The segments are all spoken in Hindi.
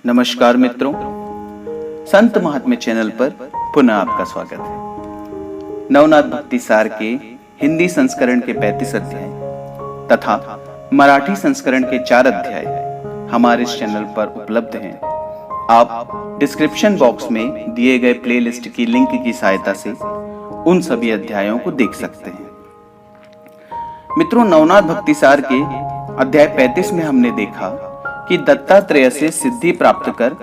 नमस्कार मित्रों, संत महात्म्य चैनल पर पुनः आपका स्वागत है। नवनाथ भक्ति सार के हिंदी संस्करण के 35 अध्याय तथा मराठी संस्करण के 4 अध्याय हमारे इस चैनल पर उपलब्ध हैं। आप डिस्क्रिप्शन बॉक्स में दिए गए प्लेलिस्ट की लिंक की सहायता से उन सभी अध्यायों को देख सकते हैं। मित्रों, नवनाथ भक्ति सार के अध्याय 35 में हमने देखा कि दत्तात्रेय से सिद्धि प्राप्त कर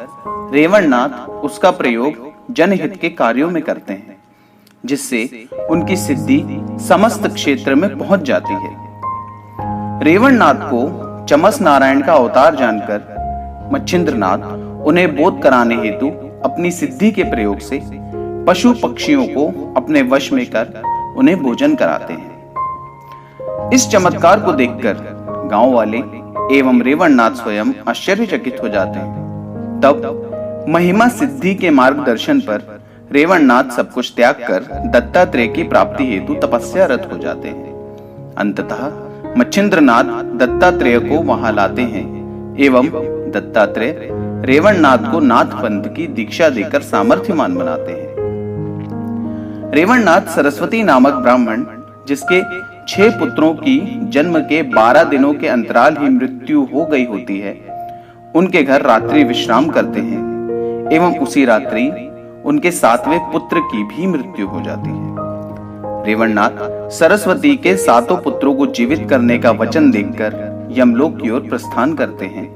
रेवणनाथ उसका प्रयोग जनहित के कार्यों में करते हैं, जिससे उनकी सिद्धि समस्त क्षेत्र में पहुंच जाती है। रेवणनाथ को चमस नारायण का अवतार जानकर मच्छिंद्रनाथ उन्हें बोध कराने हेतु अपनी सिद्धि के प्रयोग से पशु पक्षियों को अपने वश में कर उन्हें भोजन कराते हैं। इस चमत्कार को देखकर गांव वाले एवं रेवणनाथ स्वयं आश्चर्यचकित हो जाते हैं। तब महिमा सिद्धि के मार्गदर्शन पर रेवणनाथ सब कुछ त्याग कर दत्तात्रेय की प्राप्ति हेतु तपस्यारत हो जाते हैं। अंततः मच्छिंद्रनाथ दत्तात्रेय को वहां लाते हैं एवं दत्तात्रेय रेवणनाथ को नाथ पंथ की दीक्षा देकर सामर्थ्यवान बनाते हैं। रेवणनाथ सरस्वती नामक ब्राह्मण, जिसके 6 पुत्रों की जन्म के 12 दिनों के अंतराल ही मृत्यु हो गई होती है, उनके घर रात्रि विश्राम करते हैं एवं उसी रात्रि उनके 7वें पुत्र की भी मृत्यु हो जाती है। रेवणनाथ सरस्वती के 7 पुत्रों को जीवित करने का वचन देकर यमलोक की ओर प्रस्थान करते हैं,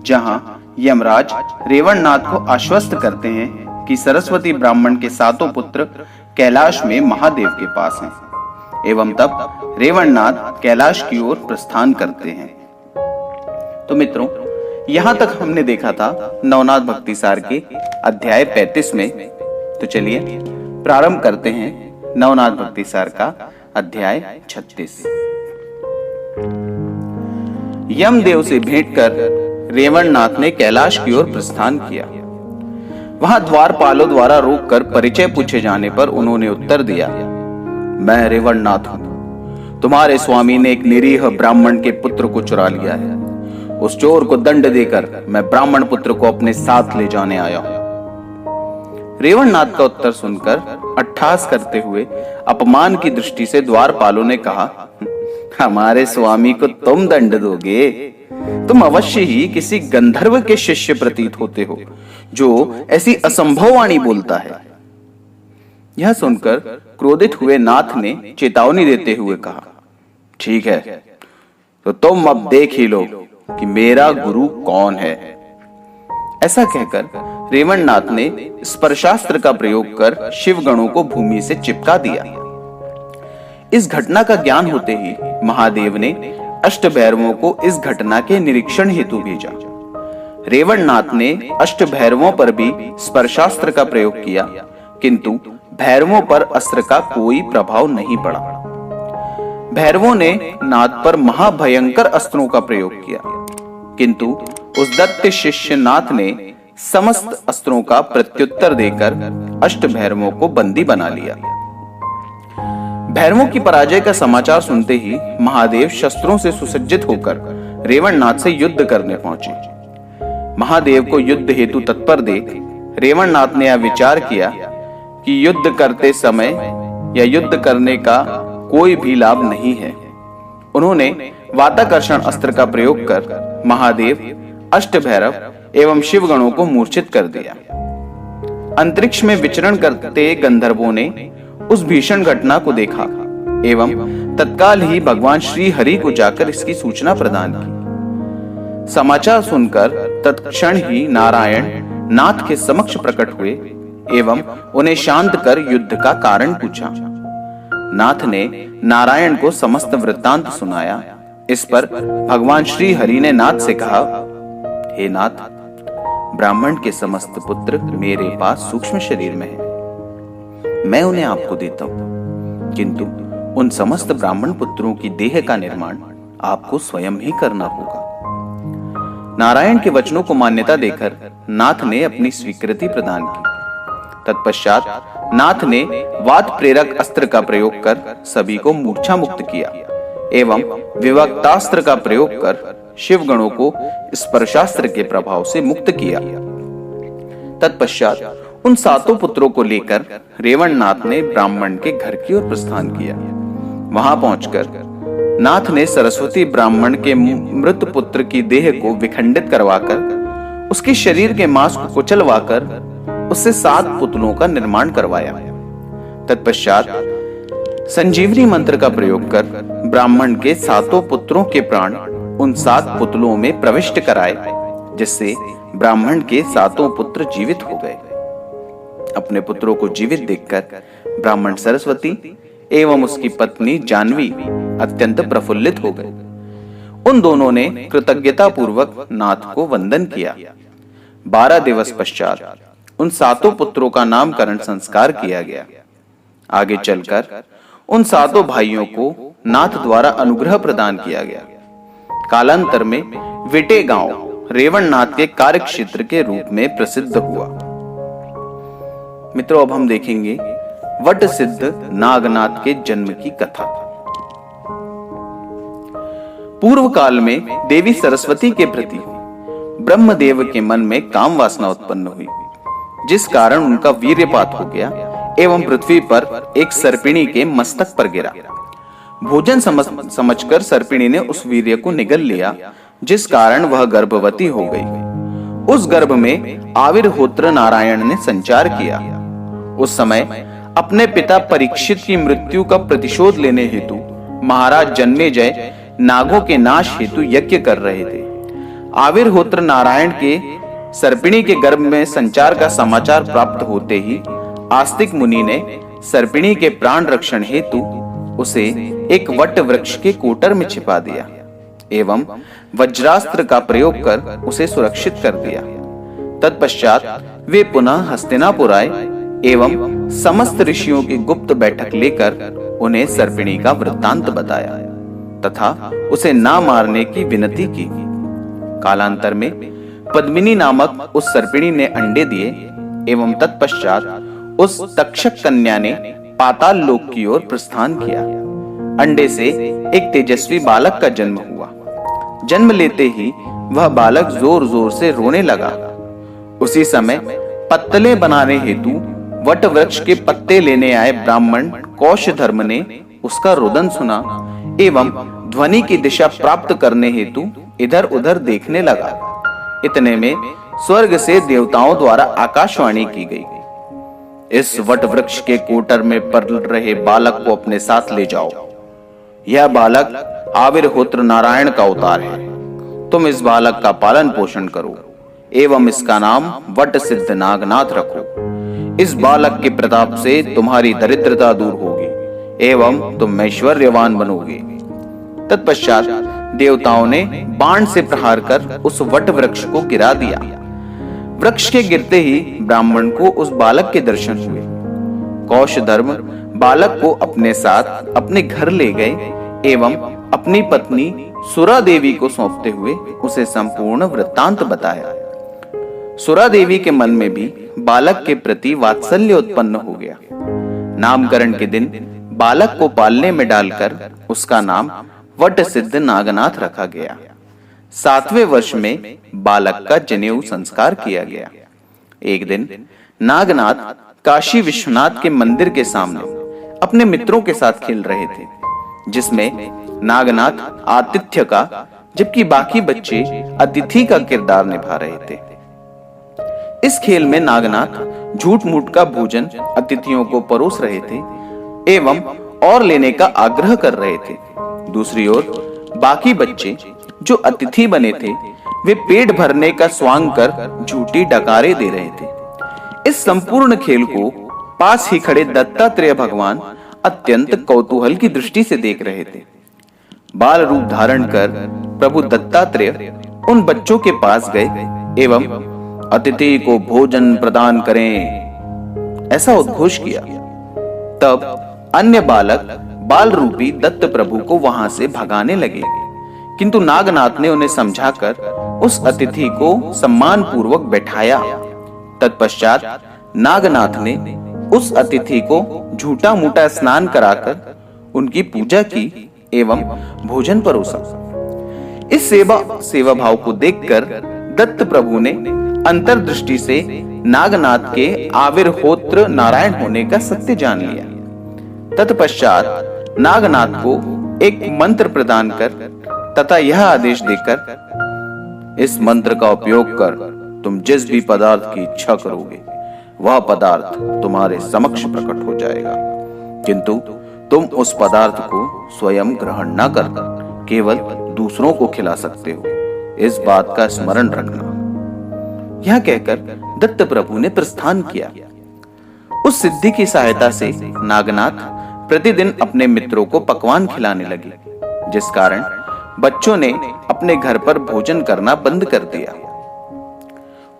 जहां यमराज रेवणनाथ को आश्वस्त करते हैं कि सरस्वती ब्राह्मण के 7 पुत्र कैलाश में महादेव के पास हैं। एवं तब रेवणनाथ कैलाश की ओर प्रस्थान करते हैं। तो मित्रों, यहां तक हमने देखा था नवनाथ भक्ति सार के अध्याय 35 में। तो चलिए प्रारंभ करते हैं नवनाथ भक्ति सार का अध्याय 36। यमदेव से भेंट कर रेवणनाथ ने कैलाश की ओर प्रस्थान किया। वहां द्वारपालों द्वारा रोककर परिचय पूछे जाने पर उन्होंने उत्तर दिया, मैं रेवणनाथ हूं। तुम्हारे स्वामी ने एक निरीह ब्राह्मण के पुत्र को चुरा लिया है। उस चोर को दंड देकर मैं ब्राह्मण पुत्र को अपने साथ ले जाने आया हूं। रेवणनाथ का उत्तर सुनकर अट्टहास करते हुए अपमान की दृष्टि से द्वारपालों ने कहा, हमारे स्वामी को तुम दंड दोगे? तुम अवश्य ही किसी गंधर्व के शिष्य प्रतीत होते हो, जो ऐसी असंभव वाणी बोलता है। यह सुनकर क्रोधित हुए नाथ ने चेतावनी देते हुए कहा, ठीक है, तो तुम अब देख ही लो कि मेरा गुरु कौन है। ऐसा कहकर रेवणनाथ ने स्पर्शास्त्र का प्रयोग कर शिवगणों को भूमि से चिपका दिया। इस घटना का ज्ञान होते ही महादेव ने अष्टभैरवों को इस घटना के निरीक्षण हेतु भेजा। रेवणनाथ ने अष्टभैरवों पर भी स्पर्शास्त्र का प्रयोग किया, किंतु भैरवों पर अस्त्र का कोई प्रभाव नहीं पड़ा। भैरवों ने नाथ पर महाभयंकर अस्त्रों का प्रयोग किया, किंतु उस दत्त शिष्य नाथ ने समस्त अस्त्रों का प्रत्युत्तर देकर अष्टभैरवों को बंदी बना लिया। भैरवों की पराजय का समाचार सुनते ही महादेव शस्त्रों से सुसज्जित होकर रेवणनाथ से युद्ध करने पहुंचे। महादेव को युद्ध हेतु तत्पर देख रेवणनाथ ने यह विचार किया कि युद्ध करते समय या युद्ध करने का कोई भी लाभ नहीं है। उन्होंने वाताकर्षण अस्त्र का प्रयोग कर महादेव, अष्टभैरव एवं शिवगणों को मूर्छित कर दिया। अंतरिक्ष में विचरण करते गंधर्वों ने उस भीषण घटना को देखा एवं तत्काल ही भगवान श्री हरि को जाकर इसकी सूचना प्रदान की। समाचार सुनकर तत्क्षण ही नारायण नाथ के समक्ष प्रकट हुए एवं उन्हें शांत कर युद्ध का कारण पूछा। नाथ ने नारायण को समस्त वृत्तांत सुनाया। इस पर भगवान श्री हरि ने नाथ से कहा, हे नाथ, ब्राह्मण के समस्त पुत्र मेरे पास सूक्ष्म शरीर में हैं। मैं उन्हें आपको देता हूं, किंतु उन समस्त ब्राह्मण पुत्रों की देह का निर्माण आपको स्वयं ही करना होगा। नारायण के वचनों को मान्यता देकर नाथ ने अपनी स्वीकृति प्रदान की। तत्पश्चात नाथ ने वात प्रेरक अस्त्र का प्रयोग कर सभी को मूर्छा मुक्त किया एवं विवक्तास्त्र का प्रयोग कर शिवगणों को स्पर्शास्त्र के प्रभाव से मुक्त किया। तत्पश्चात उन 7 पुत्रों को लेकर रेवणनाथ ने ब्राह्मण के घर की ओर प्रस्थान किया। वहां पहुंचकर नाथ ने सरस्वती ब्राह्मण के मृत पुत्र की देह को विखंडित करवाकर उसके शरीर के मांस को कुचलवाकर उससे 7 पुतलों का निर्माण करवाया। तत्पश्चात संजीवनी मंत्र का प्रयोग कर ब्राह्मण के 7 पुत्रों के प्राण उन 7 पुतलों में प्रविष्ट कराए, जिससे ब्राह्मण के 7 पुत्र जीवित हो गए। अपने पुत्रों को जीवित देखकर ब्राह्मण सरस्वती एवं उसकी पत्नी जानवी अत्यंत प्रफुल्लित हो गए। उन दोनों ने कृतज्ञता पूर्वक नाथ को वंदन किया। 12 दिवस पश्चात उन 7 पुत्रों का नामकरण संस्कार किया गया। आगे चलकर उन 7 भाइयों को नाथ द्वारा अनुग्रह प्रदान किया गया। कालांतर में विटे गांव रेवणनाथ के कार्य क्षेत्र के रूप में प्रसिद्ध हुआ। मित्रों, अब हम देखेंगे वट सिद्ध नागनाथ के जन्म की कथा। पूर्व काल में देवी सरस्वती के प्रति ब्रह्मदेव के मन में काम वासना उत्पन्न हुई, जिस कारण उनका वीर्यपात हो गया एवं पृथ्वी पर एक सर्पिणी के मस्तक पर गिरा। भोजन समझकर सर्पिणी ने उस वीर्य को निगल लिया, जिस कारण वह गर्भवती हो गई। उस गर्भ में आविर्होत्र नारायण ने संचार किया। उस समय अपने पिता परीक्षित की मृत्यु का प्रतिशोध लेने हेतु महाराज जन्मेजय नागों के नाश हेतु यज्ञ कर रहे थे। आविर्होत्र नारायण के सर्पिणी के गर्भ में संचार का समाचार प्राप्त होते ही आस्तिक मुनि ने सर्पिणी के प्राण रक्षण हेतु उसे एक वट वृक्ष के कोटर में छिपा दिया एवं वज्रास्त्र का प्रयोग कर उसे सुरक्षित कर दिया। तत्पश्चात वे पुनः हस्तिनापुर आए एवं समस्त ऋषियों की गुप्त बैठक लेकर उन्हें सर्पिणी का वृत्तांत बताया तथा उसे ना मारने की विनती की। कालांतर में पद्मिनी नामक उस सर्पिणी ने अंडे दिए एवं तत्पश्चात उस तक्षक कन्या ने पाताल लोक की ओर प्रस्थान किया। अंडे से एक तेजस्वी बालक का जन्म हुआ। जन्म लेते ही वह बालक जोर जोर से रोने लगा। उसी समय पत्तले बनाने हेतु वट वृक्ष के पत्ते लेने आए ब्राह्मण कौशधर्म ने उसका रोदन सुना एवं ध्वनि की दिशा प्राप्त करने हेतु इधर उधर देखने लगा। इतने में स्वर्ग से देवताओं द्वारा आकाशवाणी की गई, इस वट वृक्ष के कोटर में पल रहे बालक को अपने साथ ले जाओ। यह बालक आविर्होत्र नारायण का अवतार है। तुम इस बालक का पालन पोषण करो एवं इसका नाम वट सिद्ध नागनाथ रखो। इस बालक के प्रताप से तुम्हारी दरिद्रता दूर होगी एवं तुम ऐश्वर्यवान बनोगे। तत्पश्चात देवताओं ने बाण से प्रहार कर उस वट वृक्ष को गिरा दिया। वृक्ष के गिरते ही ब्राह्मण को उस बालक के दर्शन हुए। कौशधर्म बालक को अपने साथ अपने घर ले गए एवं अपनी पत्नी सुरा देवी को सौंपते हुए उसे संपूर्ण वृत्तांत बताया। सुरा देवी के मन में भी बालक के प्रति वात्सल्य उत्पन्न हो गया। नामकरण के दिन बालक को पालने में डालकर उसका नाम वट सिद्ध नागनाथ रखा गया। 7वें वर्ष में बालक का जनेऊ संस्कार किया गया। एक दिन नागनाथ काशी विश्वनाथ के मंदिर के सामने अपने मित्रों के साथ खेल रहे थे, जिसमें नागनाथ आतिथ्य का जबकि बाकी बच्चे अतिथि का किरदार निभा रहे थे। इस खेल में नागनाथ झूठ मूठ का भोजन अतिथियों को परोस रहे थे एवं और लेने का आग्रह कर रहे थे। दूसरी ओर बाकी बच्चे जो अतिथि बने थे वे पेट भरने का स्वांग कर झूठी डकारे दे रहे थे। इस संपूर्ण खेल को पास ही खड़े दत्तात्रेय भगवान अत्यंत कौतूहल की दृष्टि से देख रहे थे। बाल रूप धारण कर प्रभु दत्तात्रेय उन बच्चों के पास गए एवं अतिथि को भोजन प्रदान करें ऐसा उद्घोष किया। तब अन्य बालक बाल रूपी दत्त प्रभु को वहां से भगाने लगे, किंतु नागनाथ ने उन्हें समझाकर उस अतिथि को सम्मान पूर्वक बैठाया। तत्पश्चात नागनाथ ने उस अतिथि को झूठा मूठा स्नान कराकर उनकी पूजा की एवं भोजन परोसा। इस सेवा भाव को देखकर दत्त प्रभु ने अंतर्दृष्टि से नागनाथ के आविर्होत्र नारायण होने का सत्य जान लिया। तत्पश्चात नागनाथ को एक मंत्र प्रदान कर तथा यह आदेश देकर, इस मंत्र का उपयोग कर तुम जिस भी पदार्थ की इच्छा करोगे वह पदार्थ तुम्हारे समक्ष प्रकट हो जाएगा, किंतु तुम उस पदार्थ को स्वयं ग्रहण न कर केवल दूसरों को खिला सकते हो, इस बात का स्मरण रखना। यह कहकर दत्त प्रभु ने प्रस्थान किया। उस सिद्धि की सहायता से नागनाथ प्रतिदिन अपने मित्रों को पकवान खिलाने लगे, जिस कारण बच्चों ने अपने घर पर भोजन करना बंद कर दिया।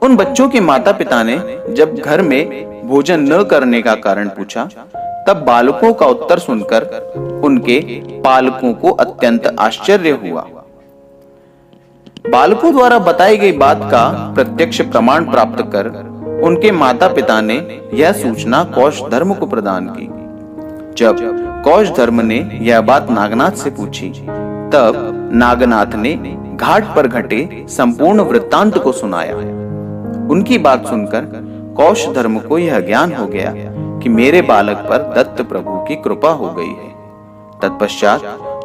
उन बच्चों के माता पिता ने जब घर में भोजन न करने का कारण पूछा, तब बालकों का उत्तर सुनकर उनके पालकों को अत्यंत आश्चर्य हुआ। बालकों द्वारा बताई गई बात का प्रत्यक्ष प्रमाण प्राप्त कर उनके माता पिता ने यह सूचना कौशधर्म को प्रदान की। जब कौशधर्म ने यह बात नागनाथ से पूछी, तब नागनाथ ने घाट पर घटे संपूर्ण वृत्तांत को सुनाया। उनकी बात सुनकर कौशधर्म को यह ज्ञान हो गया कि मेरे बालक पर दत्त प्रभु की कृपा हो गई है। तत्पश्चात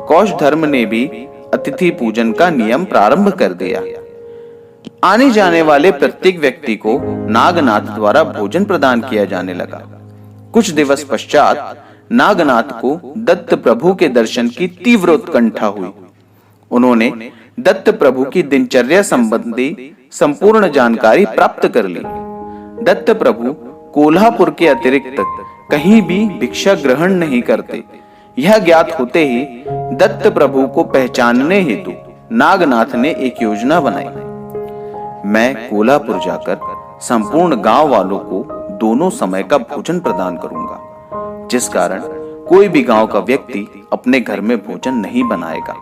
कौशधर्म ने भी अतिथि पूजन का नियम प्रारंभ कर दिया। आने जाने वाले प्रत्येक व्यक्ति को नागनाथ द्वारा भोजन प्रदान किया जाने लगा। कुछ दिवस पश्चात नागनाथ को दत्त प्रभु के दर्शन की तीव्र उत्कंठा हुई। उन्होंने दत्त प्रभु की दिनचर्या संबंधी संपूर्ण जानकारी प्राप्त कर ली। दत्त प्रभु कोल्हापुर के अतिरिक्त कहीं भी भिक्षा ग्रहण नहीं करते। यह ज्ञात होते ही दत्त प्रभु को पहचानने हेतु नागनाथ ने एक योजना बनाई। मैं कोल्हापुर जाकर संपूर्ण गांव वालों को दोनों समय का भोजन प्रदान करूंगा, जिस कारण कोई भी गांव का व्यक्ति अपने घर में भोजन नहीं बनाएगा।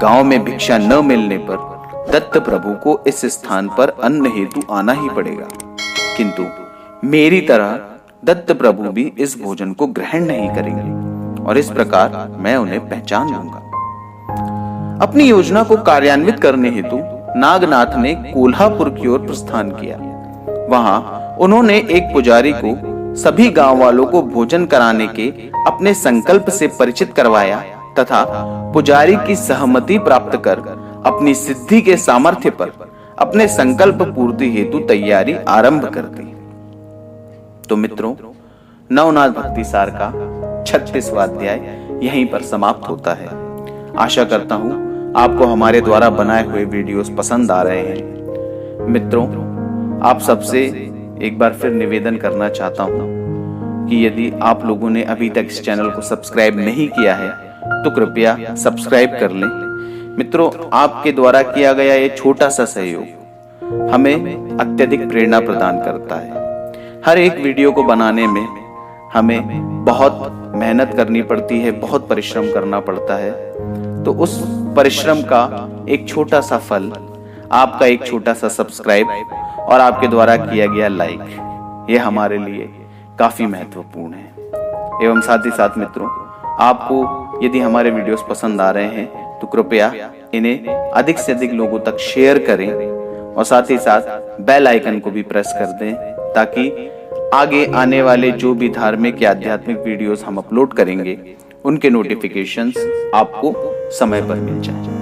गांव में भिक्षा न मिलने पर दत्त प्रभु को इस स्थान पर अन्न हेतु आना ही पड़ेगा, किंतु मेरी तरह दत्त प्रभु भी इस भोजन को ग्रहण नहीं करेंगे और इस प्रकार मैं उन्हें पहचान लूंगा। अपनी योजना को कार्यान्वित करने हेतु नागनाथ ने कोल्हापुर की ओर प्रस्थान किया। वहां उन्होंने एक पुजारी को सभी गांव वालों को भोजन कराने के अपने संकल्प से परिचित करवाया तथा पुजारी की सहमति प्राप्त कर अपनी सिद्धि के सामर्थ्य पर अपने संकल्प पूर्ति हेतु तैयारी आरंभ कर दी। तो मित्रों, नवनाथ भक्ति सार का 36वां अध्याय यहीं पर समाप्त होता है। आशा करता हूं आपको हमारे द्वारा बनाए हुए वीडियोस पसंद आ रहे हैं। मित्रों, आप सबसे एक बार फिर निवेदन करना चाहता हूं कि यदि आप लोगों ने अभी तक इस चैनल को सब्सक्राइब नहीं किया है तो कृपया सब्सक्राइब कर लें। मित्रों, आपके द्वारा किया गया ये छोटा सा सहयोग हमें अत्यधिक प्रेरणा प्रदान करता है। हर एक वीडियो को बनाने में हमें बहुत मेहनत करनी पड़ती है, बहुत परिश्रम करना पड़ता है। तो उस परिश्रम का एक छोटा सा फल आपका एक छोटा सा सब्सक्राइब और आपके द्वारा किया गया लाइक, ये हमारे लिए काफी महत्वपूर्ण है। एवं साथ ही साथ मित्रों, आपको यदि हमारे वीडियोस पसंद आ रहे हैं तो कृपया इन्हें अधिक से अधिक लोगों तक शेयर करें और साथ ही साथ बेल आइकन को भी प्रेस कर दें, ताकि आगे आने वाले जो भी धार्मिक या आध्यात्मिक वीडियोस हम अपलोड करेंगे उनके नोटिफिकेशंस आपको समय पर मिल जाए।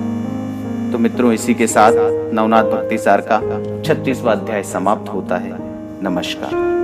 तो मित्रों, इसी के साथ नवनाथ भक्ति सार का 36वां अध्याय समाप्त होता है। नमस्कार।